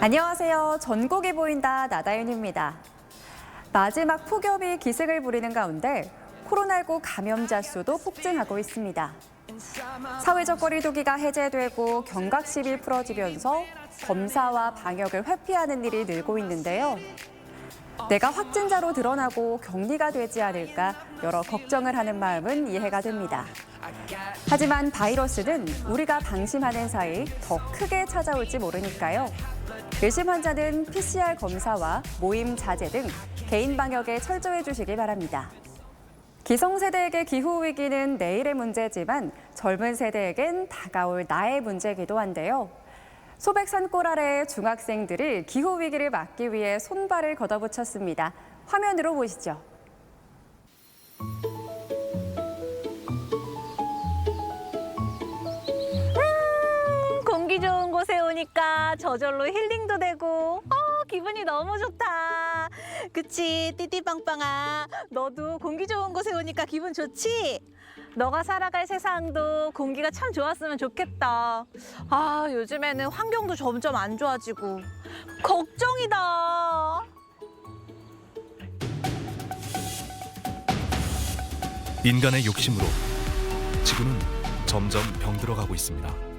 안녕하세요. 전국이 보인다 나다윤입니다. 마지막 폭염이 기승을 부리는 가운데 코로나19 감염자 수도 폭증하고 있습니다. 사회적 거리두기가 해제되고 경각심이 풀어지면서 검사와 방역을 회피하는 일이 늘고 있는데요. 내가 확진자로 드러나고 격리가 되지 않을까 여러 걱정을 하는 마음은 이해가 됩니다. 하지만 바이러스는 우리가 방심하는 사이 더 크게 찾아올지 모르니까요. 의심 환자는 PCR 검사와 모임 자제 등 개인 방역에 철저해 주시기 바랍니다. 기성세대에게 기후위기는 내일의 문제지만 젊은 세대에겐 다가올 나의 문제이기도 한데요. 소백산골 아래 중학생들이 기후위기를 막기 위해 손발을 걷어붙였습니다. 화면으로 보시죠. 공기 좋은 곳에 오니까 저절로 힐링도 되고 기분이 너무 좋다. 그치 띠띠빵빵아, 너도 공기 좋은 곳에 오니까 기분 좋지? 너가 살아갈 세상도 공기가 참 좋았으면 좋겠다. 요즘에는 환경도 점점 안 좋아지고 걱정이다. 인간의 욕심으로 지구는 점점 병들어가고 있습니다.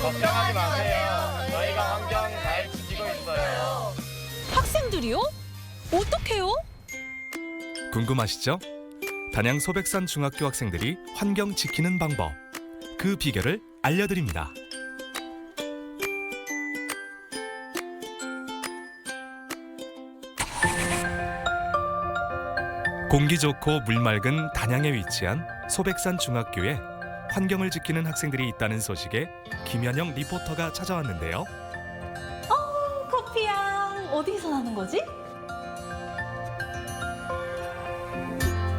걱정하지 마세요. 저희가 환경 잘 지키고 있어요. 학생들이요? 어떡해요? 궁금하시죠? 단양 소백산 중학교 학생들이 환경 지키는 방법, 그 비결을 알려드립니다. 공기 좋고 물 맑은 단양에 위치한 소백산 중학교에 환경을 지키는 학생들이 있다는 소식에 김현영 리포터가 찾아왔는데요. 커피향 어디서 나는 거지?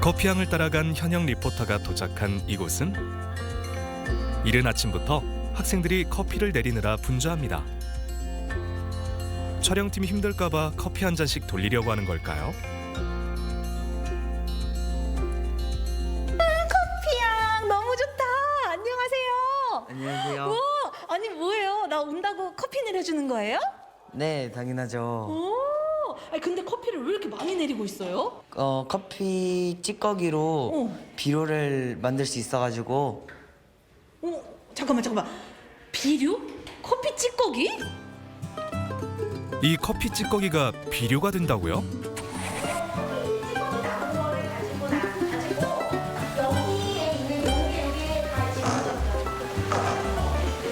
커피향을 따라간 현영 리포터가 도착한 이곳은 이른 아침부터 학생들이 커피를 내리느라 분주합니다. 촬영팀이 힘들까 봐 커피 한 잔씩 돌리려고 하는 걸까요? 커피향 너무 좋다. 안녕하세요. 안녕하세요. 오, 아니 뭐예요? 나 온다고 커피 내려주는 거예요? 네, 당연하죠. 오, 아니 근데 커피를 왜 이렇게 많이 내리고 있어요? 커피 찌꺼기로 비료를 만들 수 있어가지고. 잠깐만. 비료? 커피 찌꺼기? 이 커피 찌꺼기가 비료가 된다고요?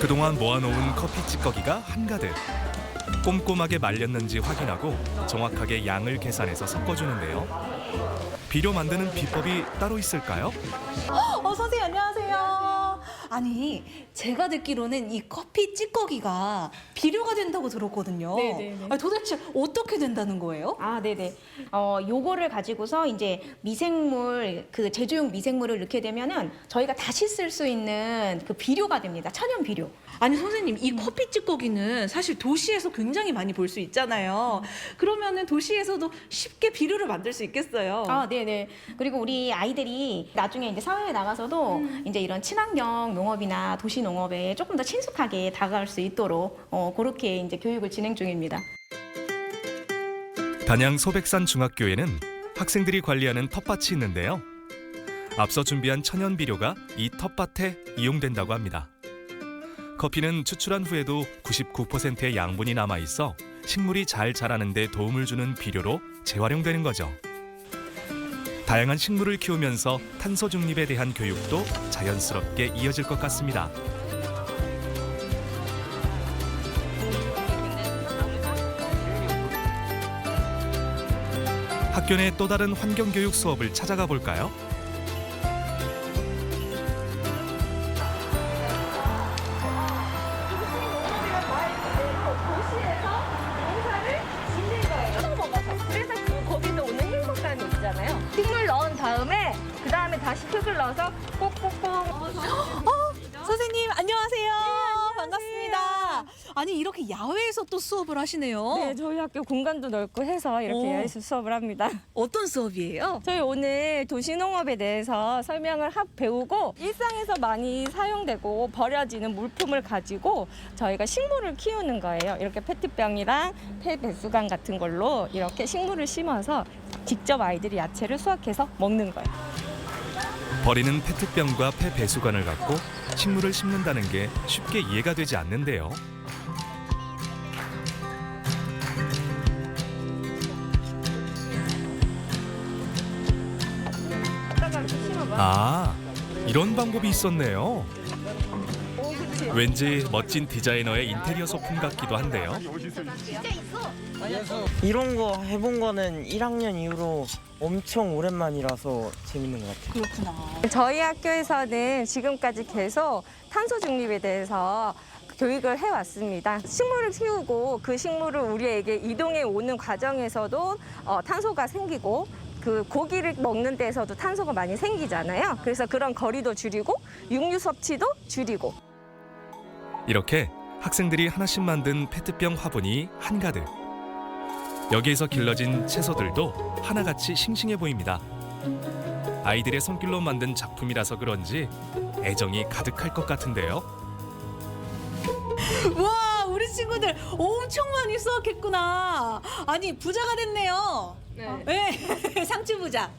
그동안 모아놓은 커피 찌꺼기가 한가득. 꼼꼼하게 말렸는지 확인하고 정확하게 양을 계산해서 섞어주는데요. 비료 만드는 비법이 따로 있을까요? 선생님 안녕하세요. 아니 제가 듣기로는 이 커피 찌꺼기가 비료가 된다고 들었거든요. 네네네. 아니, 도대체 어떻게 된다는 거예요? 네네. 요거를 가지고서 이제 미생물, 그 제조용 미생물을 넣게 되면은 저희가 다시 쓸 수 있는 그 비료가 됩니다. 천연 비료. 아니 선생님 이 커피 찌꺼기는 사실 도시에서 굉장히 많이 볼 수 있잖아요. 그러면은 도시에서도 쉽게 비료를 만들 수 있겠어요. 네네. 그리고 우리 아이들이 나중에 이제 사회에 나가서도 이제 이런 친환경 농업이나 도시 농업에 조금 더 친숙하게 다가갈 수 있도록 그렇게 이제 교육을 진행 중입니다. 단양 소백산 중학교에는 학생들이 관리하는 텃밭이 있는데요. 앞서 준비한 천연 비료가 이 텃밭에 이용된다고 합니다. 커피는 추출한 후에도 99%의 양분이 남아있어 식물이 잘 자라는 데 도움을 주는 비료로 재활용되는 거죠. 다양한 식물을 키우면서 탄소 중립에 대한 교육도 자연스럽게 이어질 것 같습니다. 학교 내 또 다른 환경교육 수업을 찾아가 볼까요? 그래서 그 거기서 오는 행복감이 있잖아요. 흙물 넣은 다음에 그 다음에 다시 흙을 넣어서 꼭꼭꼭. 선생님 안녕하세요. 반갑습니다. 아니 이렇게 야외에서 또 수업을 하시네요. 네, 저희 학교 공간도 넓고 해서 이렇게 오. 야외에서 수업을 합니다. 어떤 수업이에요? 저희 오늘 도시농업에 대해서 설명을 배우고 일상에서 많이 사용되고 버려지는 물품을 가지고 저희가 식물을 키우는 거예요. 이렇게 페트병이랑 폐배수관 같은 걸로 이렇게 식물을 심어서 직접 아이들이 야채를 수확해서 먹는 거예요. 버리는 페트병과 폐배수관을 갖고 식물을 심는다는 게 쉽게 이해가 되지 않는데요. 아, 이런 방법이 있었네요. 왠지 멋진 디자이너의 인테리어 소품 같기도 한데요. 이런 거 해본 거는 1학년 이후로 엄청 오랜만이라서 재밌는 것 같아요. 그렇구나. 저희 학교에서는 지금까지 계속 탄소 중립에 대해서 교육을 해왔습니다. 식물을 키우고 그 식물을 우리에게 이동해 오는 과정에서도 탄소가 생기고 그 고기를 먹는 데에서도 탄소가 많이 생기잖아요. 그래서 그런 거리도 줄이고 육류 섭취도 줄이고. 이렇게 학생들이 하나씩 만든 페트병 화분이 한가득. 여기에서 길러진 채소들도 하나같이 싱싱해 보입니다. 아이들의 손길로 만든 작품이라서 그런지 애정이 가득할 것 같은데요. 와, 우리 친구들 엄청 많이 수확했구나. 아니 부자가 됐네요. 네, 상추 부자.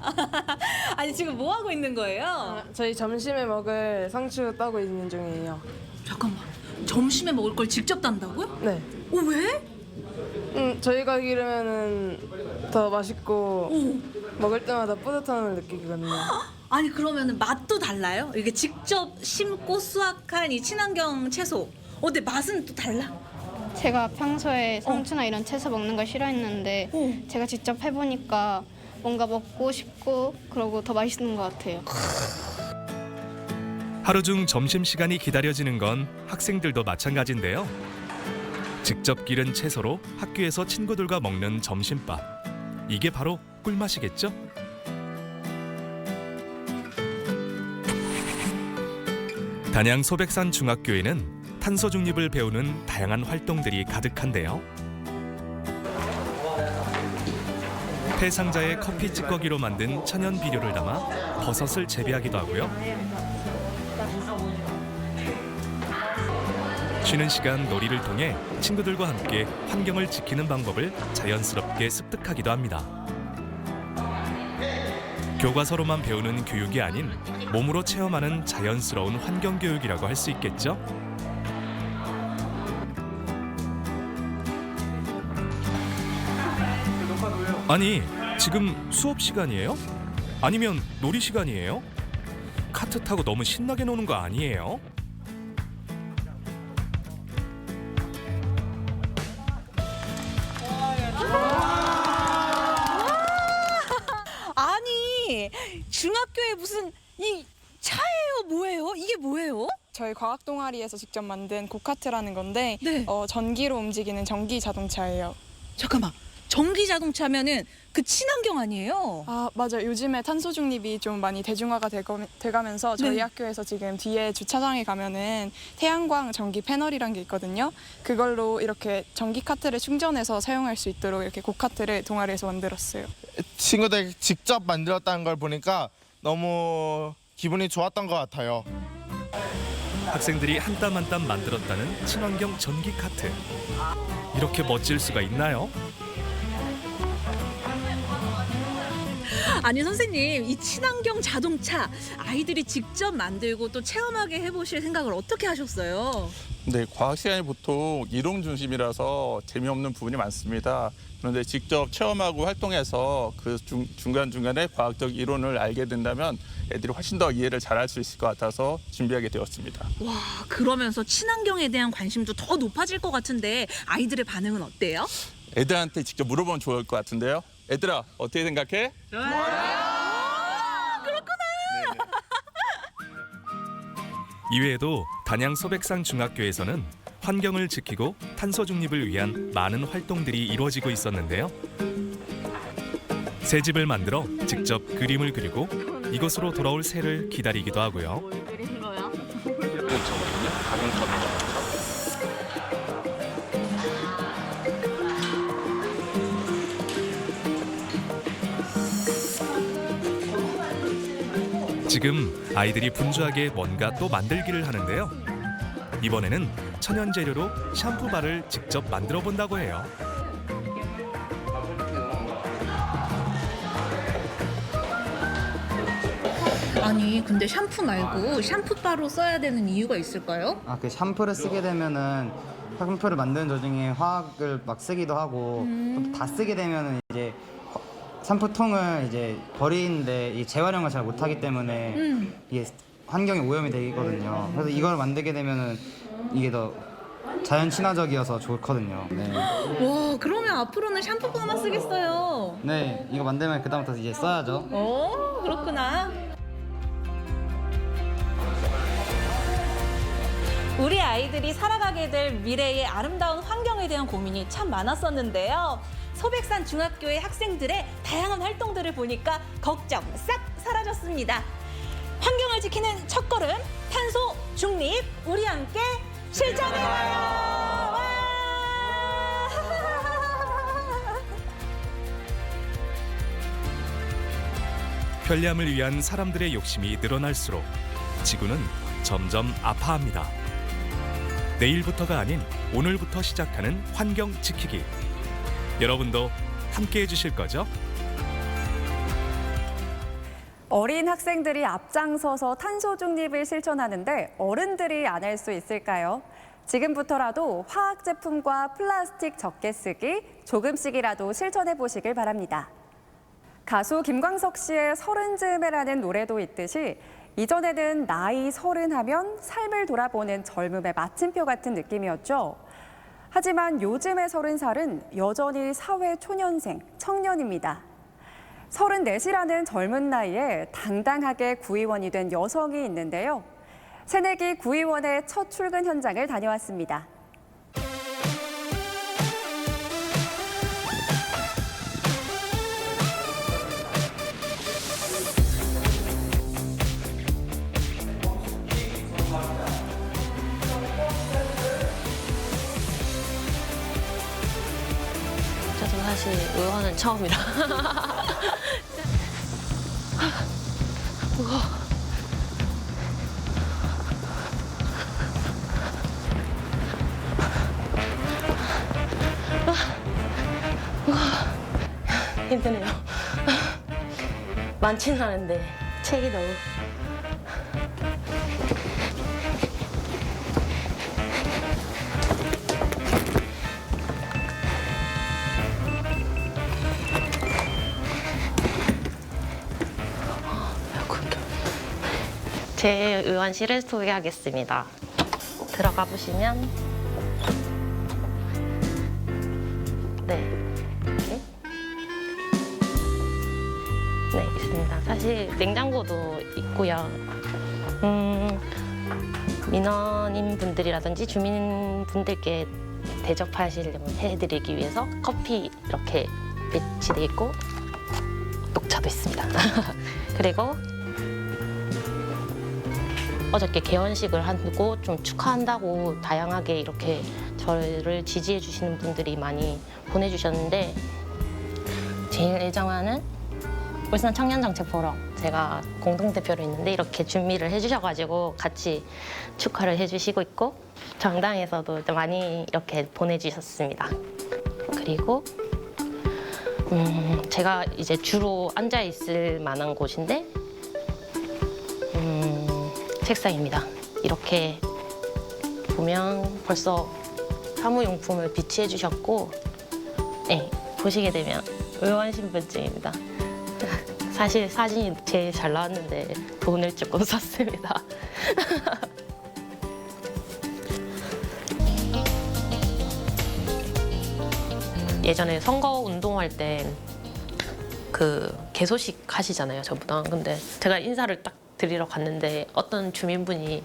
아니 지금 뭐 하고 있는 거예요? 저희 점심에 먹을 상추 따고 있는 중이에요. 잠깐만, 점심에 먹을 걸 직접 딴다고요? 네. 왜? 저희가 기르면은 더 맛있고 먹을 때마다 뿌듯함을 느끼거든요. 아니 그러면 맛도 달라요? 이게 직접 심고 수확한 이 친환경 채소 어때? 맛은 또 달라? 제가 평소에 상추나 이런 채소 먹는 걸 싫어했는데 제가 직접 해보니까 뭔가 먹고 싶고 그러고 더 맛있는 것 같아요. 하루 중 점심시간이 기다려지는 건 학생들도 마찬가지인데요. 직접 기른 채소로 학교에서 친구들과 먹는 점심밥. 이게 바로 꿀맛이겠죠? 단양 소백산 중학교에는 탄소 중립을 배우는 다양한 활동들이 가득한데요. 폐상자의 커피 찌꺼기로 만든 천연 비료를 담아 버섯을 재배하기도 하고요. 쉬는 시간 놀이를 통해 친구들과 함께 환경을 지키는 방법을 자연스럽게 습득하기도 합니다. 교과서로만 배우는 교육이 아닌 몸으로 체험하는 자연스러운 환경 교육이라고 할 수 있겠죠? 아니, 지금 수업 시간이에요? 아니면 놀이 시간이에요? 카트 타고 너무 신나게 노는 거 아니에요? 아니 중학교에 무슨 이 차예요? 뭐예요? 이게 뭐예요? 저희 과학 동아리에서 직접 만든 고카트라는 건데 네. 전기로 움직이는 전기 자동차예요. 잠깐만, 전기 자동차면은 그 친환경 아니에요? 아, 맞아요. 요즘에 탄소 중립이 좀 많이 대중화가 돼가면서 저희 네. 학교에서 지금 뒤에 주차장에 가면은 태양광 전기 패널이란 게 있거든요. 그걸로 이렇게 전기 카트를 충전해서 사용할 수 있도록 이렇게 고카트를 동아리에서 만들었어요. 친구들 직접 만들었다는 걸 보니까 너무 기분이 좋았던 것 같아요. 학생들이 한 땀 한 땀 만들었다는 친환경 전기 카트. 이렇게 멋질 수가 있나요? 아니 선생님, 이 친환경 자동차 아이들이 직접 만들고 또 체험하게 해보실 생각을 어떻게 하셨어요? 네, 과학 시간이 보통 이론 중심이라서 재미없는 부분이 많습니다. 그런데 직접 체험하고 활동해서 그 중간중간에 과학적 이론을 알게 된다면 애들이 훨씬 더 이해를 잘할 수 있을 것 같아서 준비하게 되었습니다. 와, 그러면서 친환경에 대한 관심도 더 높아질 것 같은데 아이들의 반응은 어때요? 애들한테 직접 물어보면 좋을 것 같은데요. 애들아, 어떻게 생각해? 이외에도 단양 소백산 중학교에서는 환경을 지키고 탄소 중립을 위한 많은 활동들이 이루어지고 있었는데요. 새집을 만들어 직접 그림을 그리고 이곳으로 돌아올 새를 기다리기도 하고요. 지금 아이들이 분주하게 뭔가 또 만들기를 하는데요. 이번에는 천연 재료로 샴푸바를 직접 만들어 본다고 해요. 아니 근데 샴푸 말고 샴푸바로 써야 되는 이유가 있을까요? 그 샴푸를 쓰게 되면은 샴푸를 만드는 도중에 화학을 막 쓰기도 하고 또 다 쓰게 되면은 이제 샴푸통을 이제 버리는데 이 재활용을 잘 못하기 때문에 이게 환경에 오염이 되거든요. 그래서 이걸 만들게 되면은 이게 더 자연 친화적이어서 좋거든요. 네. 와 그러면 앞으로는 샴푸바만 쓰겠어요. 네, 이거 만들면 그다음부터 이제 써야죠. 오 그렇구나. 우리 아이들이 살아가게 될 미래의 아름다운 환경에 대한 고민이 참 많았었는데요. 소백산 중학교의 학생들의 다양한 활동들을 보니까 걱정 싹 사라졌습니다. 환경을 지키는 첫걸음, 탄소 중립, 우리 함께 실천해봐요. 편리함을 위한 사람들의 욕심이 늘어날수록 지구는 점점 아파합니다. 내일부터가 아닌 오늘부터 시작하는 환경 지키기. 여러분도 함께 해주실 거죠? 어린 학생들이 앞장서서 탄소 중립을 실천하는데 어른들이 안 할 수 있을까요? 지금부터라도 화학 제품과 플라스틱 적게 쓰기, 조금씩이라도 실천해 보시길 바랍니다. 가수 김광석 씨의 서른 즈음에라는 노래도 있듯이 이전에는 나이 30하면 삶을 돌아보는 젊음의 마침표 같은 느낌이었죠. 하지만 요즘의 30살은 여전히 사회 초년생, 청년입니다. 34이라는 젊은 나이에 당당하게 구의원이 된 여성이 있는데요. 새내기 구의원의 첫 출근 현장을 다녀왔습니다. 저도 사실 의원은 처음이라. 무거워. 힘드네요. 많지는 않은데 책이 너무. 제 의원실을 소개하겠습니다. 들어가 보시면 네 있습니다. 사실 냉장고도 있고요. 민원인 분들이라든지 주민 분들께 대접하시려면 해드리기 위해서 커피 이렇게 배치돼 있고 녹차도 있습니다. 그리고 어저께 개원식을 하고 좀 축하한다고 다양하게 이렇게 저를 지지해 주시는 분들이 많이 보내주셨는데 제일 애정하는 울산 청년정책 포럼 제가 공동대표로 있는데 이렇게 준비를 해주셔가지고 같이 축하를 해주시고 있고 정당에서도 많이 이렇게 보내주셨습니다. 그리고 제가 이제 주로 앉아 있을 만한 곳인데 책상입니다. 이렇게 보면 벌써 사무용품을 비치해 주셨고 네, 보시게 되면 의원 신분증입니다. 사실 사진이 제일 잘 나왔는데 돈을 조금 썼습니다. 예전에 선거 운동할 때 그 개소식 하시잖아요, 저보다. 근데 제가 인사를 딱 드리러 갔는데 어떤 주민분이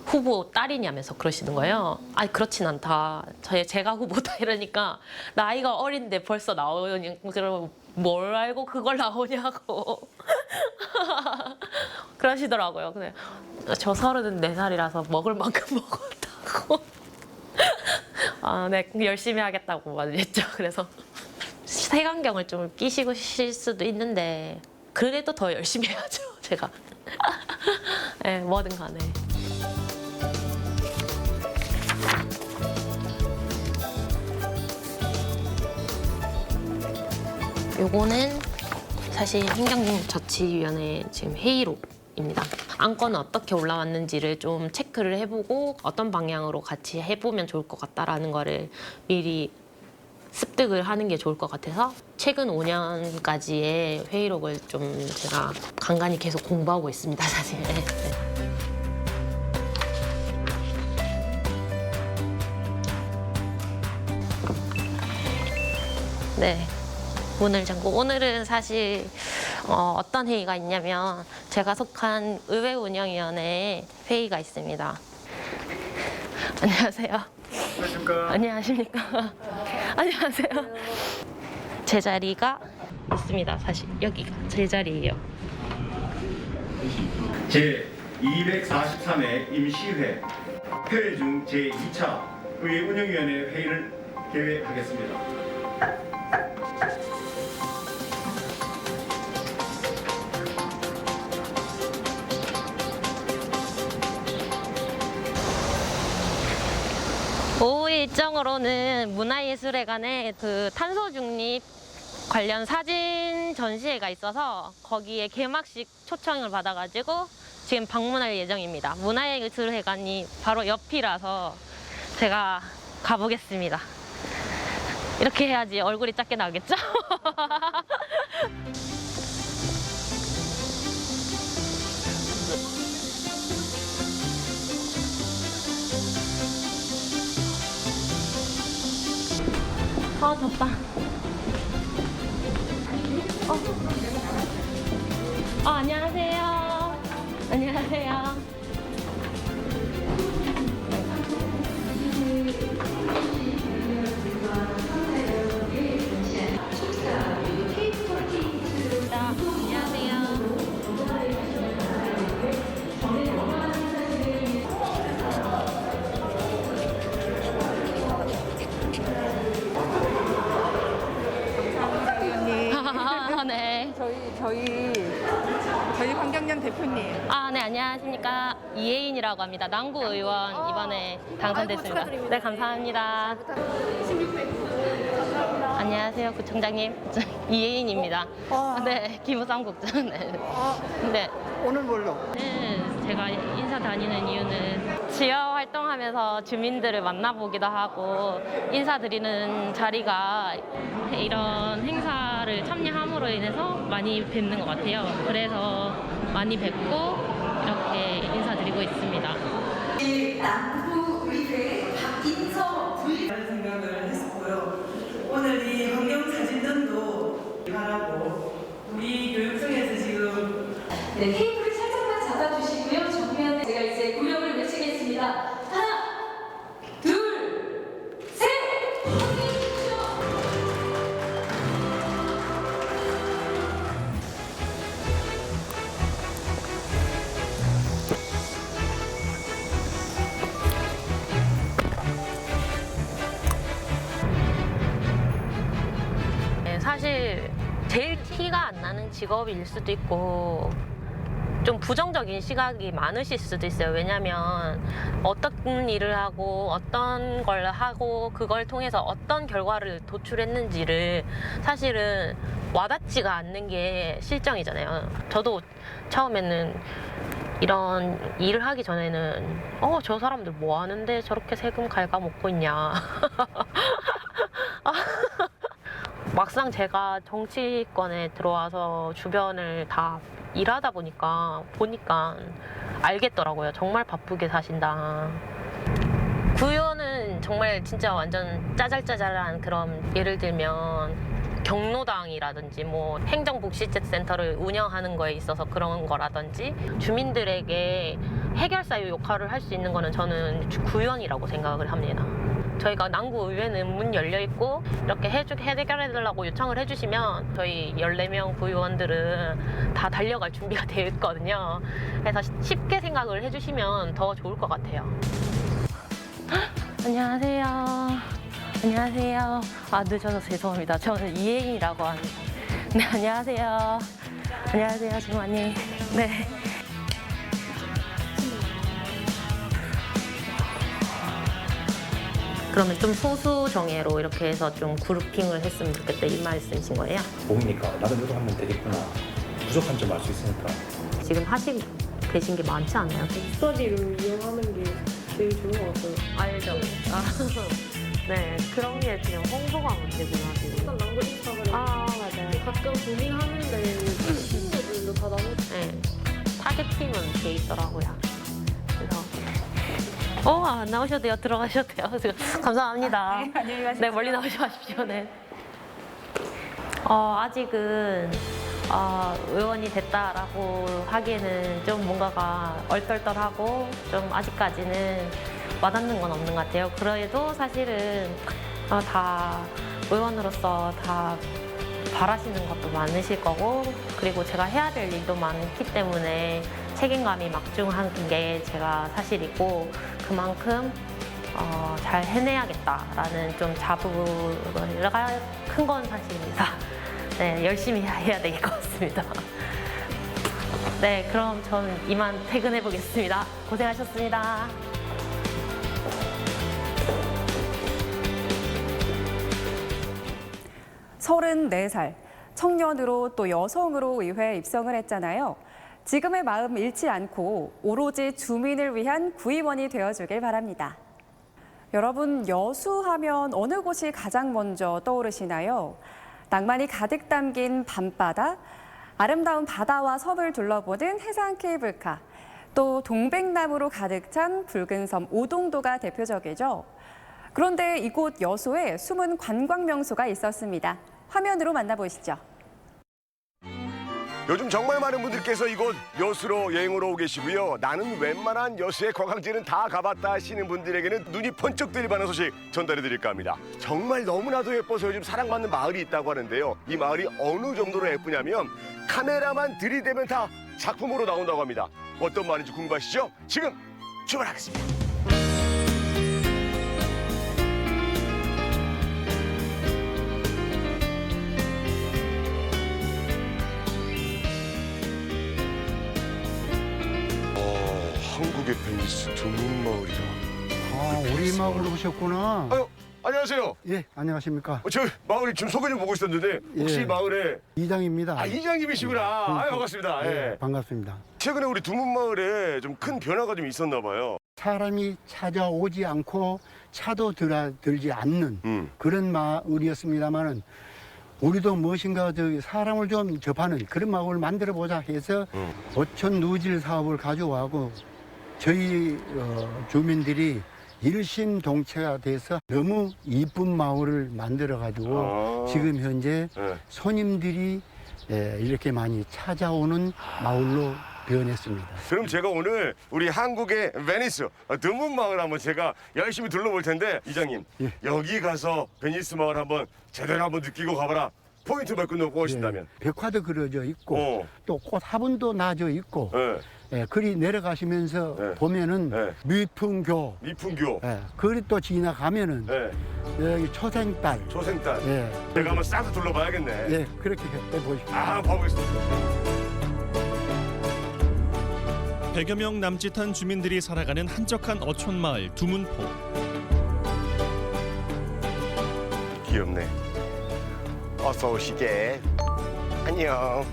후보 딸이냐면서 그러시는 거예요. 아니 그렇진 않다. 제가 후보다 이러니까 나이가 어린데 벌써 나오니 그러면 뭘 알고 그걸 나오냐고 그러시더라고요. 근데 저 34살이라서 먹을 만큼 먹었다고. 네 열심히 하겠다고 말했죠. 그래서 색안경을 좀 끼시고 실 수도 있는데 그래도 더 열심히 해야죠, 제가. 네, 뭐든 간에. 요거는 사실 행정자치위원회 지금 회의록입니다. 안건은 어떻게 올라왔는지를 좀 체크를 해보고 어떤 방향으로 같이 해보면 좋을 것 같다라는 거를 미리 습득을 하는 게 좋을 것 같아서 최근 5년까지의 회의록을 좀 제가 간간히 계속 공부하고 있습니다, 사실. 네. 문을 잠고 오늘은 사실 어떤 회의가 있냐면 제가 속한 의회운영위원회에 회의가 있습니다. 안녕하세요. 안녕하십니까. 안녕하십니까. 안녕하세요. 제 자리가 있습니다. 사실 여기가 제 자리예요. 제243회 임시회 회의 중 제2차 의회운영위원회 회의를 개회하겠습니다. 오후 일정으로는 문화예술회관에 그 탄소 중립 관련 사진 전시회가 있어서 거기에 개막식 초청을 받아가지고 지금 방문할 예정입니다. 문화예술회관이 바로 옆이라서 제가 가보겠습니다. 이렇게 해야지 얼굴이 작게 나오겠죠? 덥다. 안녕하세요. 안녕하세요. 네. 저희 환경연 대표님. 네, 안녕하십니까. 이혜인이라고 합니다. 남구 의원 이번에 당선됐습니다. 축하드립니다. 네, 감사합니다. 안녕하세요, 구청장님. 이혜인입니다. 네, 기무상국장. 네. 네. 오늘 뭘로? 제가 인사 다니는 이유는 지역 활동하면서 주민들을 만나보기도 하고 인사드리는 자리가 이런 행사를 참여함으로 인해서 많이 뵙는 것 같아요. 그래서 많이 뵙고 이렇게 인사드리고 있습니다. 남부의회 박인서 부의장 생각을 했었고요. 오늘 이 환경 사진전도 바라고 우리 교육청에서 지금 테이블을 살짝만 잡아주시고요. 정면에 제가 이제 구령을 외치겠습니다. 하나, 둘, 셋! 확인해 주십시오. 사실 제일 티가 안 나는 직업일 수도 있고 좀 부정적인 시각이 많으실 수도 있어요. 왜냐하면 어떤 일을 하고 어떤 걸 하고 그걸 통해서 어떤 결과를 도출했는지를 사실은 와닿지가 않는 게 실정이잖아요. 저도 처음에는 이런 일을 하기 전에는 저 사람들 뭐 하는데 저렇게 세금 갉아먹고 있냐. 막상 제가 정치권에 들어와서 주변을 다 일하다 보니까 알겠더라고요. 정말 바쁘게 사신다. 구의원은 정말 진짜 완전 짜잘짜잘한 그런, 예를 들면 경로당이라든지 뭐 행정복지센터를 운영하는 거에 있어서 그런 거라든지 주민들에게 해결사의 역할을 할 수 있는 거는 저는 구의원이라고 생각을 합니다. 저희가 남구의회는 문 열려 있고 이렇게 해결해달라고 요청을 해주시면 저희 14명 구의원들은 다 달려갈 준비가 되어 있거든요. 그래서 쉽게 생각을 해주시면 더 좋을 것 같아요. 안녕하세요. 안녕하세요. 늦어서 죄송합니다. 저는 이혜인이라고 합니다. 네, 안녕하세요. 안녕하세요, 주무관님. 네. 그러면 좀 소수 정예로 이렇게 해서 좀 그룹핑을 했으면 좋겠다 이 말씀이신 거예요? 뭡니까? 나도 이거 하면 되겠구나. 부족한 점 알 수 있으니까. 지금 하시고 계신 게 많지 않나요? 스터디를 이용하는 게 제일 좋은 것 같아요. 알죠. 아, 네, 그런 게 그냥 홍보가 문제구나. 일단 남고 인스타그램. 아, 맞아요. 가끔 고민하는데 친구들도 다 나눠. 네, 타겟팅은 돼 있더라고요. 그래서 안 나오셔도 돼요. 들어가셔도 돼요. 감사합니다. 네, 안녕히 가십시오. 네, 멀리 나오셔가십시오. 네. 아직은 의원이 됐다라고 하기에는 좀 뭔가가 얼떨떨하고 좀 아직까지는 와닿는 건 없는 것 같아요. 그래도 사실은 다 의원으로서 다 바라시는 것도 많으실 거고 그리고 제가 해야 될 일도 많기 때문에 책임감이 막중한 게 제가 사실이고 그만큼 잘 해내야겠다라는 좀 자부가 큰 건 사실입니다. 네, 열심히 해야 될 것 같습니다. 네, 그럼 전 이만 퇴근해 보겠습니다. 고생하셨습니다. 서른네 살 청년으로 또 여성으로 의회에 입성을 했잖아요. 지금의 마음 잃지 않고 오로지 주민을 위한 구의원이 되어주길 바랍니다. 여러분, 여수하면 어느 곳이 가장 먼저 떠오르시나요? 낭만이 가득 담긴 밤바다, 아름다운 바다와 섬을 둘러보는 해상 케이블카, 또 동백나무로 가득 찬 붉은 섬 오동도가 대표적이죠. 그런데 이곳 여수에 숨은 관광 명소가 있었습니다. 화면으로 만나보시죠. 요즘 정말 많은 분들께서 이곳 여수로 여행으로 오고 계시고요. 나는 웬만한 여수의 관광지는 다 가봤다 하시는 분들에게는 눈이 번쩍 뜨일 만한 소식 전달해 드릴까 합니다. 정말 너무나도 예뻐서 요즘 사랑받는 마을이 있다고 하는데요. 이 마을이 어느 정도로 예쁘냐면 카메라만 들이대면 다 작품으로 나온다고 합니다. 어떤 마을인지 궁금하시죠? 지금 출발하겠습니다. 한국의 베니스 두문마을이다. 우리 마을 오셨구나. 안녕하세요. 예, 안녕하십니까. 저 마을 지금 소개 좀 보고 있었는데 혹시 예. 마을에 이장입니다. 이장님이시구나. 반갑습니다. 예, 반갑습니다. 최근에 우리 두문마을에 좀 큰 변화가 좀 있었나 봐요. 사람이 찾아오지 않고 차도 들지 않는 그런 마을이었습니다만은 우리도 무엇인가 사람을 좀 접하는 그런 마을을 만들어 보자 해서 어촌 누질 사업을 가져와고 저희 주민들이 일심동체가 돼서 너무 이쁜 마을을 만들어 가지고 지금 현재 손님들이 이렇게 많이 찾아오는 마을로 변했습니다. 그럼 제가 오늘 우리 한국의 베니스 두문마을 한번 제가 열심히 둘러볼 텐데 이장님 여기 가서 베니스 마을 한번 제대로 한번 느끼고 가봐라. 포인트 몇 군데 꽂고 오신다면. 벽화도 그려져 있고 또 꽃 화분도 놔져 있고 그리 내려가시면서 보면은 미풍교. 그리 또 지나가면은 여기 초생딸. 제가 한번 싹 둘러봐야겠네. 예, 그렇게 해보십시오. 가보겠습니다. 100여 명 남짓한 주민들이 살아가는 한적한 어촌마을 두문포. 귀엽네. 어서 오시게. 안녕.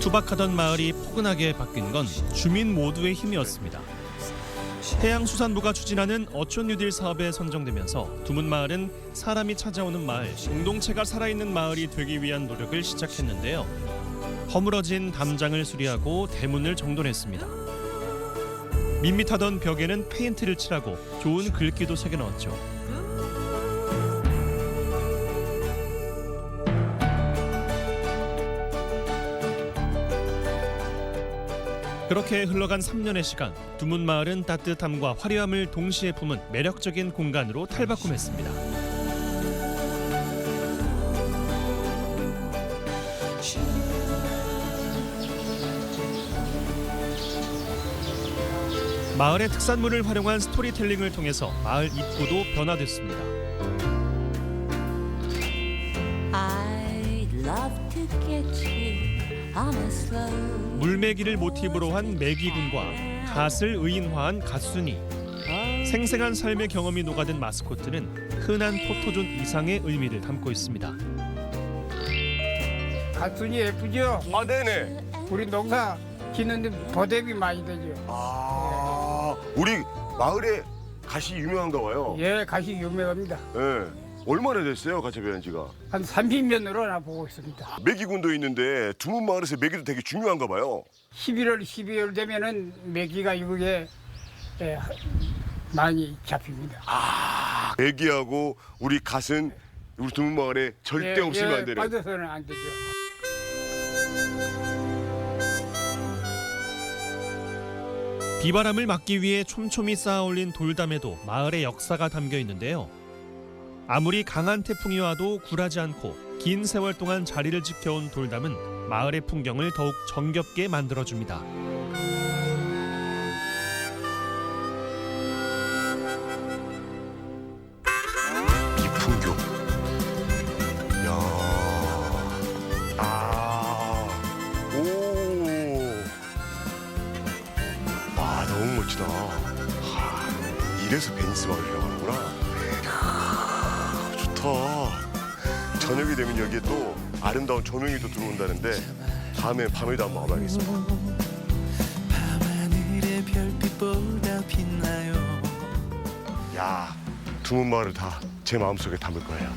투박하던 마을이 포근하게 바뀐 건 주민 모두의 힘이었습니다. 해양수산부가 추진하는 어촌 뉴딜 사업에 선정되면서 두문마을은 사람이 찾아오는 마을, 공동체가 살아있는 마을이 되기 위한 노력을 시작했는데요. 허물어진 담장을 수리하고 대문을 정돈했습니다. 밋밋하던 벽에는 페인트를 칠하고 좋은 글귀도 새겨넣었죠. 그렇게 흘러간 3년의 시간, 두문마을은 따뜻함과 화려함을 동시에 품은 매력적인 공간으로 탈바꿈했습니다. 마을의 특산물을 활용한 스토리텔링을 통해서 마을 입구도 변화됐습니다. 물메기를 모티브로 한 메기군과 갓을 의인화한 갓순이, 생생한 삶의 경험이 녹아든 마스코트는 흔한 포토존 이상의 의미를 담고 있습니다. 가순이 예쁘죠? 아, 네네. 우리 농사 짓는데 보답이 많이 되죠. 아, 우리 마을에 갓이 유명한가 봐요. 예, 갓이 유명합니다. 예. 얼마나 됐어요, 갓 재배한 지가? 한 30년으로 나 보고 있습니다. 메기군도 있는데 두문마을에서 메기도 되게 중요한가 봐요. 11월, 12월 되면은 메기가 이게 많이 잡힙니다. 아, 메기하고 우리 갓은 우리 두문마을에 절대 없으면 안 되는. 빠져서는 안 되죠. 비바람을 막기 위해 촘촘히 쌓아 올린 돌담에도 마을의 역사가 담겨 있는데요. 아무리 강한 태풍이 와도 굴하지 않고 긴 세월 동안 자리를 지켜온 돌담은 마을의 풍경을 더욱 정겹게 만들어줍니다. 이 풍경. 야. 아. 오. 와, 너무 멋지다. 하, 이래서 베니스 마을이라고 하는구나. 이야, 좋다. 저녁이 되면 여기에 또 아름다운 조명이 또 들어온다는데 다음에 밤에도 한번 와봐야겠습니다. 야, 두문마을을 다 제 마음속에 담을 거예요.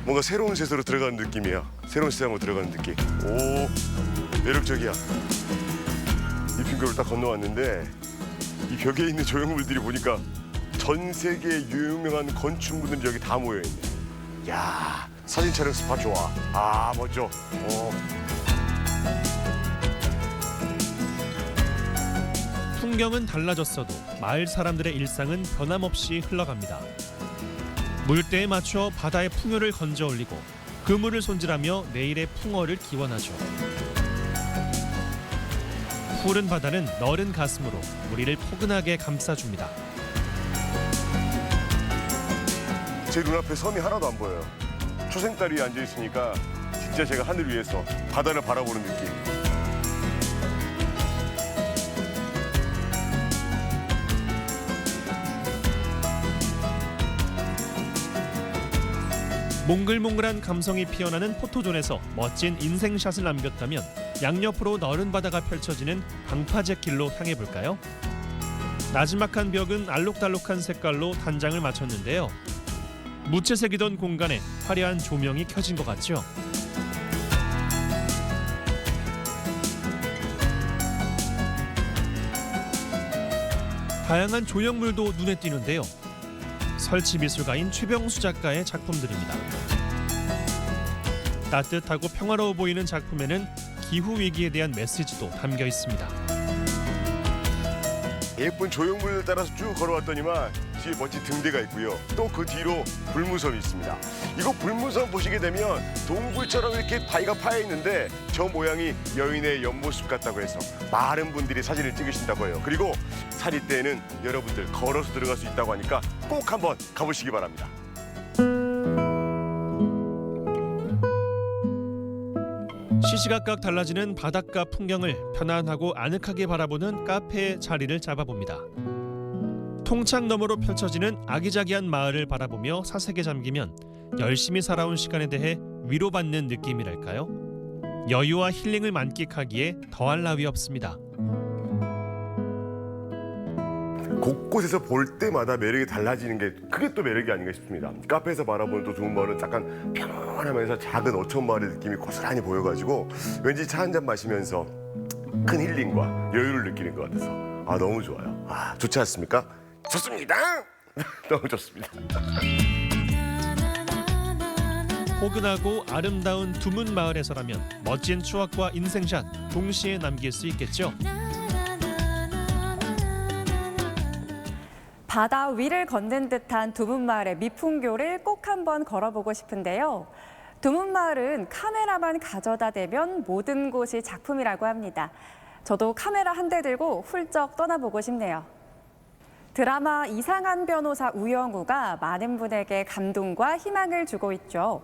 뭔가 새로운 세상으로 들어가는 느낌이야. 새로운 세상으로 들어가는 느낌. 오, 매력적이야. 이 빙결을 딱 건너왔는데 이 벽에 있는 조형물들이 보니까 전 세계 유명한 건축물들이 여기 다 모여있네. 야, 사진 촬영 스팟 좋아. 아, 멋져. 풍경은 달라졌어도 마을 사람들의 일상은 변함없이 흘러갑니다. 물때에 맞춰 바다의 풍요를 건져 올리고 그물을 손질하며 내일의 풍어를 기원하죠. 푸른 바다는 너른 가슴으로 우리를 포근하게 감싸줍니다. 제 눈앞에 섬이 하나도 안 보여요. 초생달 위에 앉아있으니까 진짜 제가 하늘 위에서 바다를 바라보는 느낌. 몽글몽글한 감성이 피어나는 포토존에서 멋진 인생샷을 남겼다면 양옆으로 너른 바다가 펼쳐지는 방파제 길로 향해 볼까요? 나지막한 벽은 알록달록한 색깔로 단장을 맞췄는데요. 무채색이던 공간에 화려한 조명이 켜진 것 같죠? 다양한 조형물도 눈에 띄는데요. 설치 미술가인 최병수 작가의 작품들입니다. 따뜻하고 평화로워 보이는 작품에는 기후 위기에 대한 메시지도 담겨 있습니다. 예쁜 조형물을 따라서 쭉 걸어왔더니만 뒤에 멋진 등대가 있고요. 또 그 뒤로 불무섬이 있습니다. 이거 불무섬 보시게 되면 동굴처럼 이렇게 바위가 파여 있는데 저 모양이 여인의 옆모습 같다고 해서 많은 분들이 사진을 찍으신다고 해요. 그리고 사리 때에는 여러분들 걸어서 들어갈 수 있다고 하니까 꼭 한번 가보시기 바랍니다. 시시각각 달라지는 바닷가 풍경을 편안하고 아늑하게 바라보는 카페의 자리를 잡아봅니다. 통창 너머로 펼쳐지는 아기자기한 마을을 바라보며 사색에 잠기면 열심히 살아온 시간에 대해 위로받는 느낌이랄까요? 여유와 힐링을 만끽하기에 더할 나위 없습니다. 곳곳에서 볼 때마다 매력이 달라지는 게 그게 또 매력이 아닌가 싶습니다. 카페에서 바라보는 또 좋은 마을은 약간 편안하면서 작은 어촌 마을의 느낌이 고스란히 보여가지고 왠지 차 한 잔 마시면서 큰 힐링과 여유를 느끼는 것 같아서 아 너무 좋아요. 아 좋지 않습니까? 좋습니다. 너무 좋습니다. 포근하고 아름다운 두문 마을에서라면 멋진 추억과 인생샷 동시에 남길 수 있겠죠. 바다 위를 걷는 듯한 두문마을의 미풍교를 꼭 한번 걸어보고 싶은데요. 두문마을은 카메라만 가져다 대면 모든 곳이 작품이라고 합니다. 저도 카메라 한 대 들고 훌쩍 떠나보고 싶네요. 드라마 이상한 변호사 우영우가 많은 분에게 감동과 희망을 주고 있죠.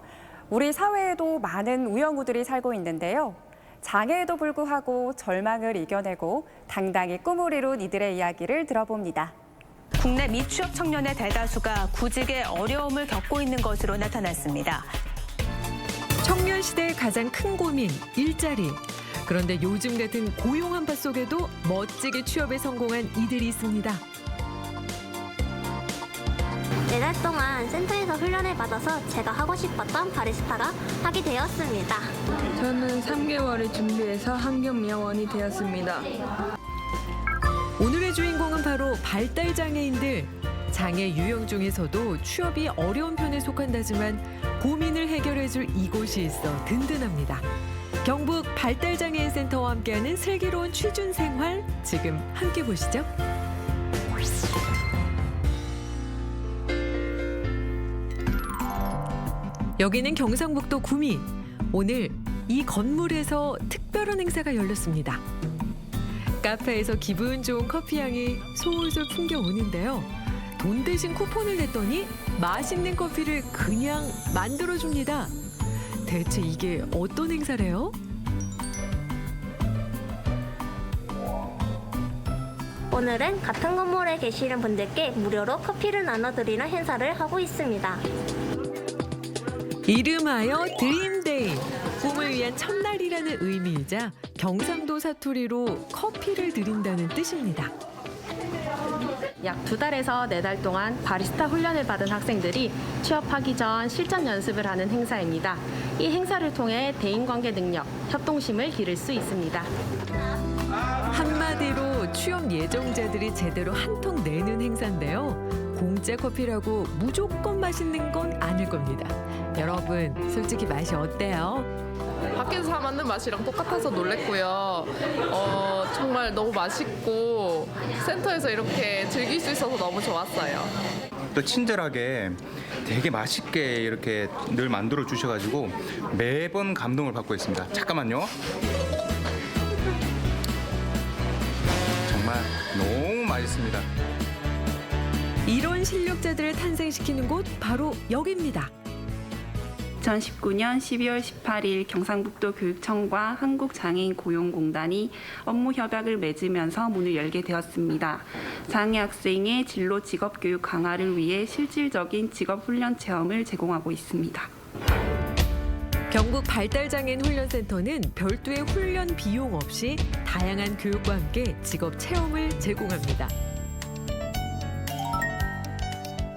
우리 사회에도 많은 우영우들이 살고 있는데요. 장애에도 불구하고 절망을 이겨내고 당당히 꿈을 이룬 이들의 이야기를 들어봅니다. 국내 미취업 청년의 대다수가 구직에 어려움을 겪고 있는 것으로 나타났습니다. 청년 시대의 가장 큰 고민, 일자리. 그런데 요즘 같은 고용 한파 속에도 멋지게 취업에 성공한 이들이 있습니다. 4달 동안 센터에서 훈련을 받아서 제가 하고 싶었던 바리스타가 하게 되었습니다. 저는 3개월을 준비해서 환경미화원이 되었습니다. 오늘의 주인공은 바로 발달장애인들. 장애 유형 중에서도 취업이 어려운 편에 속한다지만 고민을 해결해줄 이곳이 있어 든든합니다. 경북 발달장애인 센터와 함께하는 슬기로운 취준 생활, 지금 함께 보시죠. 여기는 경상북도 구미. 오늘 이 건물에서 특별한 행사가 열렸습니다. 카페에서 기분 좋은 커피 향이 솔솔 풍겨오는데요. 돈 대신 쿠폰을 냈더니 맛있는 커피를 그냥 만들어줍니다. 대체 이게 어떤 행사래요? 오늘은 같은 건물에 계시는 분들께 무료로 커피를 나눠드리는 행사를 하고 있습니다. 이름하여 드림데이. 꿈을 위한 첫날이라는 의미이자 경상도 사투리로 커피를 드린다는 뜻입니다. 약 2달에서 4달 동안 바리스타 훈련을 받은 학생들이 취업하기 전 실전 연습을 하는 행사입니다. 이 행사를 통해 대인관계 능력, 협동심을 기를 수 있습니다. 한마디로 취업 예정자들이 제대로 한 통 내는 행사인데요. 공짜 커피라고 무조건 맛있는 건 아닐 겁니다. 여러분, 솔직히 맛이 어때요? 밖에서 사 만든 맛이랑 똑같아서 놀랬고요. 정말 너무 맛있고 센터에서 이렇게 즐길 수 있어서 너무 좋았어요. 또 친절하게 되게 맛있게 이렇게 늘 만들어 주셔가지고 매번 감동을 받고 있습니다. 잠깐만요. 정말 너무 맛있습니다. 이런 실력자들을 탄생시키는 곳 바로 여기입니다. 2019년 12월 18일 경상북도 교육청과 한국장애인고용공단이 업무 협약을 맺으면서 문을 열게 되었습니다. 장애 학생의 진로 직업교육 강화를 위해 실질적인 직업훈련 체험을 제공하고 있습니다. 경북 발달장애인 훈련센터는 별도의 훈련 비용 없이 다양한 교육과 함께 직업 체험을 제공합니다.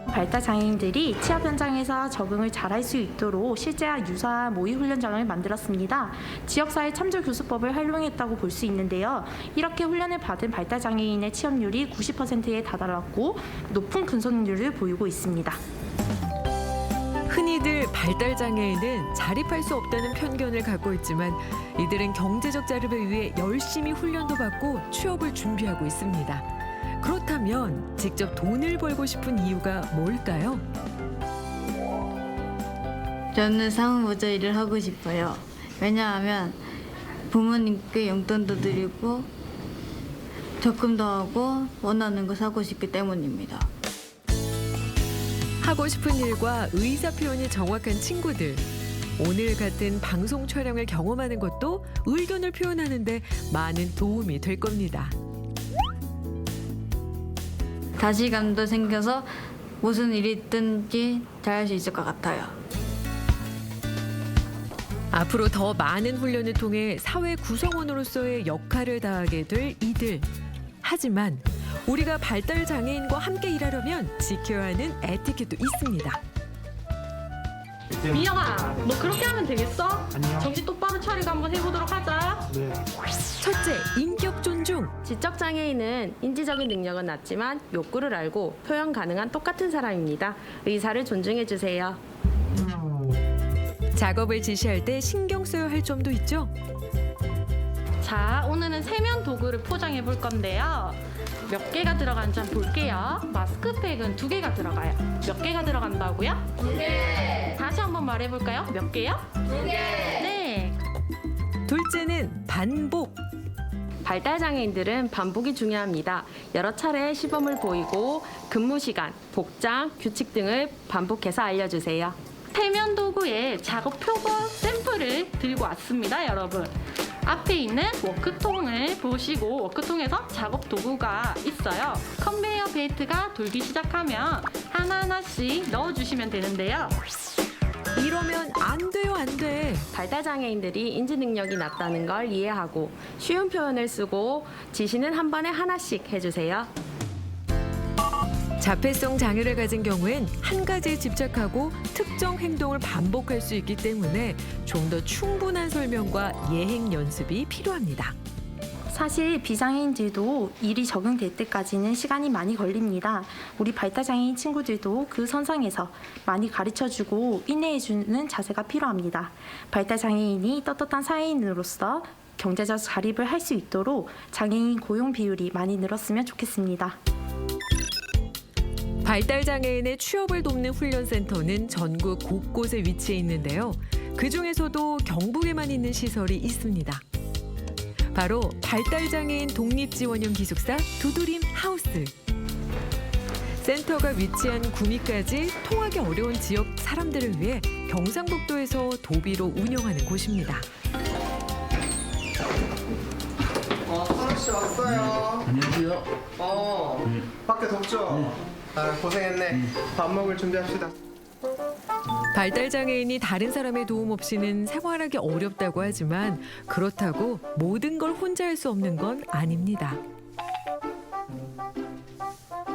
발달장애인들이 취업 현장에서 적응을 잘할 수 있도록 실제와 유사한 모의 훈련장을 만들었습니다. 지역사회 참조교수법을 활용했다고 볼 수 있는데요. 이렇게 훈련을 받은 발달장애인의 취업률이 90%에 다다랐고 높은 근속률을 보이고 있습니다. 흔히들 발달장애인은 자립할 수 없다는 편견을 갖고 있지만 이들은 경제적 자립을 위해 열심히 훈련도 받고 취업을 준비하고 있습니다. 그렇다면 직접 돈을 벌고 싶은 이유가 뭘까요? 저는 사무보조 일을 하고 싶어요. 왜냐하면 부모님께 용돈도 드리고 적금도 하고 원하는 거 사고 싶기 때문입니다. 하고 싶은 일과 의사 표현이 정확한 친구들. 오늘 같은 방송 촬영을 경험하는 것도 의견을 표현하는 데 많은 도움이 될 겁니다. 자신감도 생겨서 무슨 일이 있든지 잘할 수 있을 것 같아요. 앞으로 더 많은 훈련을 통해 사회 구성원으로서의 역할을 다하게 될 이들. 하지만 우리가 발달 장애인과 함께 일하려면 지켜야 하는 에티켓도 있습니다. 민영아, 너 그렇게 하면 되겠어? 안녕. 정신 똑바로 차리고 한번 해보도록 하자. 네. 첫째, 인격 존중. 지적장애인은 인지적인 능력은 낮지만 욕구를 알고 표현 가능한 똑같은 사람입니다. 의사를 존중해 주세요. 작업을 지시할 때 신경 써야 할 점도 있죠. 자, 오늘은 세면 도구를 포장해 볼 건데요. 몇 개가 들어가는지 한번 볼게요. 마스크팩은 2개가 들어가요. 몇 개가 들어간다고요? 2개. 다시 한번 말해볼까요? 몇 개요? 2개. 네. 둘째는 반복. 발달장애인들은 반복이 중요합니다. 여러 차례 시범을 보이고 근무 시간, 복장, 규칙 등을 반복해서 알려주세요. 세면 도구에 작업 표본 샘플을 들고 왔습니다, 여러분. 앞에 있는 워크통을 보시고 워크통에서 작업 도구가 있어요. 컨베이어 벨트가 돌기 시작하면 하나하나씩 넣어주시면 되는데요. 이러면 안 돼요, 안 돼. 발달 장애인들이 인지 능력이 낮다는 걸 이해하고 쉬운 표현을 쓰고 지시는 한 번에 하나씩 해주세요. 자폐성 장애를 가진 경우엔 한 가지에 집착하고 특정 행동을 반복할 수 있기 때문에 좀 더 충분한 설명과 예행 연습이 필요합니다. 사실 비장애인들도 일이 적응될 때까지는 시간이 많이 걸립니다. 우리 발달장애인 친구들도 그 선상에서 많이 가르쳐주고 인내해주는 자세가 필요합니다. 발달장애인이 떳떳한 사회인으로서 경제적 자립을 할 수 있도록 장애인 고용 비율이 많이 늘었으면 좋겠습니다. 발달장애인의 취업을 돕는 훈련센터는 전국 곳곳에 위치해 있는데요. 그중에서도 경북에만 있는 시설이 있습니다. 바로 발달장애인 독립지원형 기숙사 두드림 하우스. 센터가 위치한 구미까지 통하기 어려운 지역 사람들을 위해 경상북도에서 도비로 운영하는 곳입니다. 선우 씨 왔어요. 안녕하세요. 밖에 덥죠? 고생했네. 밥 먹을 준비합시다. 발달장애인이 다른 사람의 도움 없이는 생활하기 어렵다고 하지만 그렇다고 모든 걸 혼자 할 수 없는 건 아닙니다.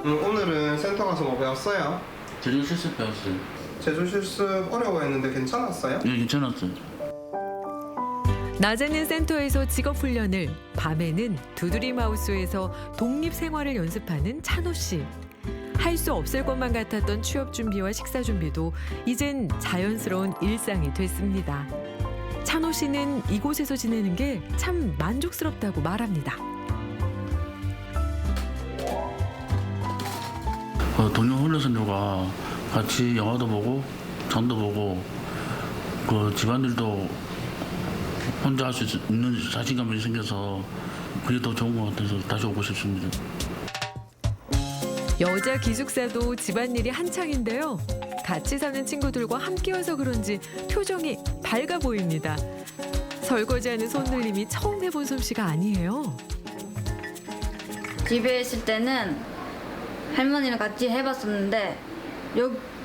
오늘은 센터 가서 뭐 배웠어요? 제조 실습 배웠어요. 제조 실습 어려워했는데 괜찮았어요? 네, 괜찮았어요. 낮에는 센터에서 직업 훈련을, 밤에는 두드림 하우스에서 독립 생활을 연습하는 찬호 씨. 할 수 없을 것만 같았던 취업 준비와 식사 준비도 이젠 자연스러운 일상이 됐습니다. 찬호 씨는 이곳에서 지내는 게 참 만족스럽다고 말합니다. 동료 훈련생들과 같이 영화도 보고 장도 보고 그 집안일도 혼자 할 수 있는 자신감이 생겨서 그게 더 좋은 것 같아서 다시 오고 싶습니다. 여자 기숙사도 집안일이 한창인데요. 같이 사는 친구들과 함께여서 그런지 표정이 밝아 보입니다. 설거지하는 손놀림이 처음 해본 솜씨가 아니에요. 집에 있을 때는 할머니랑 같이 해봤었는데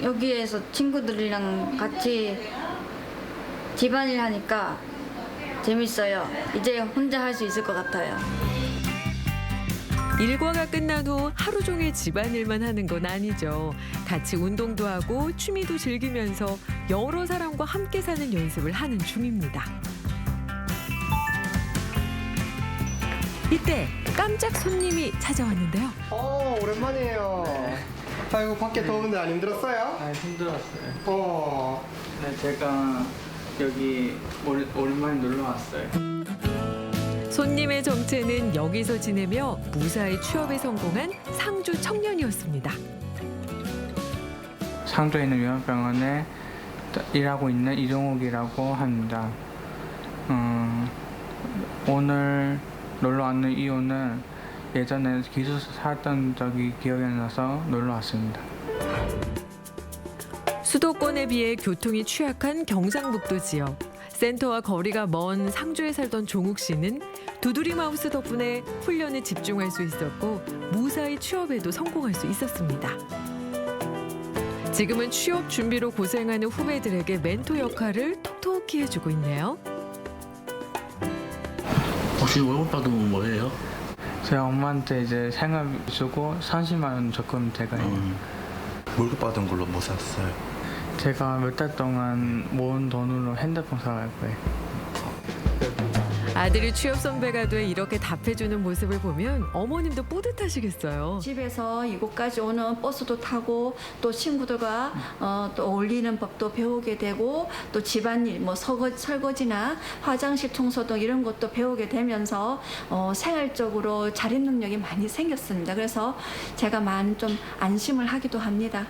여기에서 친구들이랑 같이 집안일 하니까 재밌어요. 이제 혼자 할 수 있을 것 같아요. 일과가 끝난 후 하루 종일 집안일만 하는 건 아니죠. 같이 운동도 하고 취미도 즐기면서 여러 사람과 함께 사는 연습을 하는 중입니다. 이때 깜짝 손님이 찾아왔는데요. 오랜만이에요. 아이고 밖에 더운데 안 힘들었어요? 힘들었어요. 네, 제가 여기 오랜만에 놀러 왔어요. 손님의 정체는 여기서 지내며 무사히 취업에 성공한 상주 청년이었습니다. 상주에 있는 요양병원에 일하고 있는 이종욱이라고 합니다. 오늘 놀러 왔는 이유는 예전에 기숙사 살던 적이 기억이 나서 놀러 왔습니다. 수도권에 비해 교통이 취약한 경상북도 지역. 센터와 거리가 먼 상주에 살던 종욱 씨는 두드림 하우스 덕분에 훈련에 집중할 수 있었고 무사히 취업에도 성공할 수 있었습니다. 지금은 취업 준비로 고생하는 후배들에게 멘토 역할을 톡톡히 해주고 있네요. 혹시 월급 받으면 뭐예요? 제 엄마한테 이제 생활비 주고 30만 원 적금 제가 해요. 월급 받은 걸로 뭐 샀어요? 제가 몇 달 동안 모은 돈으로 핸드폰 사갈 거예요. 아들이 취업 선배가 돼 이렇게 답해주는 모습을 보면 어머님도 뿌듯하시겠어요. 집에서 이곳까지 오는 버스도 타고 또 친구들과 또 어울리는 법도 배우게 되고 또 집안일 뭐 설거지나 화장실 청소 등 이런 것도 배우게 되면서 생활적으로 자립 능력이 많이 생겼습니다. 그래서 제가 많이 좀 안심을 하기도 합니다.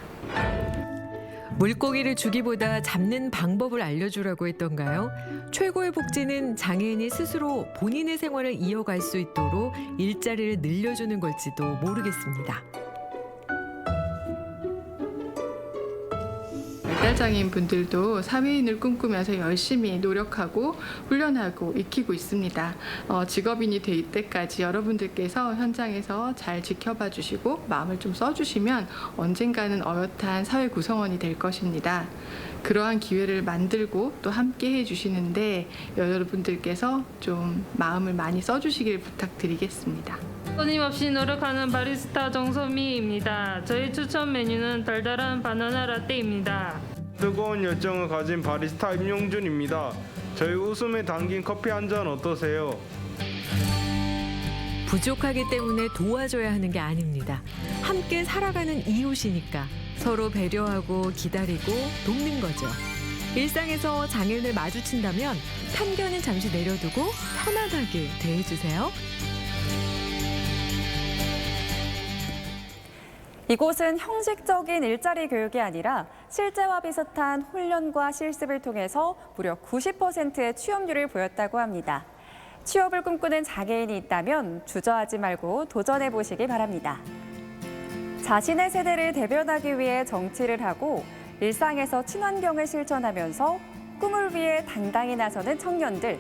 물고기를 주기보다 잡는 방법을 알려주라고 했던가요? 최고의 복지는 장애인이 스스로 본인의 생활을 이어갈 수 있도록 일자리를 늘려주는 걸지도 모르겠습니다. 발달장애인 분들도 사회인을 꿈꾸면서 열심히 노력하고 훈련하고 익히고 있습니다. 직업인이 될 때까지 여러분들께서 현장에서 잘 지켜봐 주시고 마음을 좀 써주시면 언젠가는 어엿한 사회 구성원이 될 것입니다. 그러한 기회를 만들고 또 함께 해주시는데 여러분들께서 좀 마음을 많이 써주시길 부탁드리겠습니다. 끊임없이 노력하는 바리스타 정소미입니다. 저희 추천 메뉴는 달달한 바나나 라떼입니다. 뜨거운 열정을 가진 바리스타 임용준입니다. 저희 웃음에 담긴 커피 한 잔 어떠세요? 부족하기 때문에 도와줘야 하는 게 아닙니다. 함께 살아가는 이웃이니까 서로 배려하고 기다리고 돕는 거죠. 일상에서 장애인을 마주친다면 편견은 잠시 내려두고 편안하게 대해주세요. 이곳은 형식적인 일자리 교육이 아니라 실제와 비슷한 훈련과 실습을 통해서 무려 90%의 취업률을 보였다고 합니다. 취업을 꿈꾸는 장애인이 있다면 주저하지 말고 도전해 보시기 바랍니다. 자신의 세대를 대변하기 위해 정치를 하고 일상에서 친환경을 실천하면서 꿈을 위해 당당히 나서는 청년들.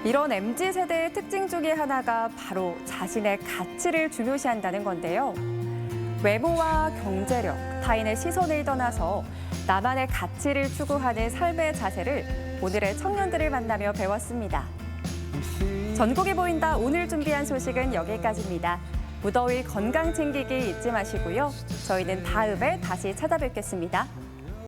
이런 MZ세대의 특징 중에 하나가 바로 자신의 가치를 중요시한다는 건데요. 외모와 경제력, 타인의 시선을 떠나서 나만의 가치를 추구하는 삶의 자세를 오늘의 청년들을 만나며 배웠습니다. 전국이 보인다 오늘 준비한 소식은 여기까지입니다. 무더위 건강 챙기기 잊지 마시고요. 저희는 다음에 다시 찾아뵙겠습니다.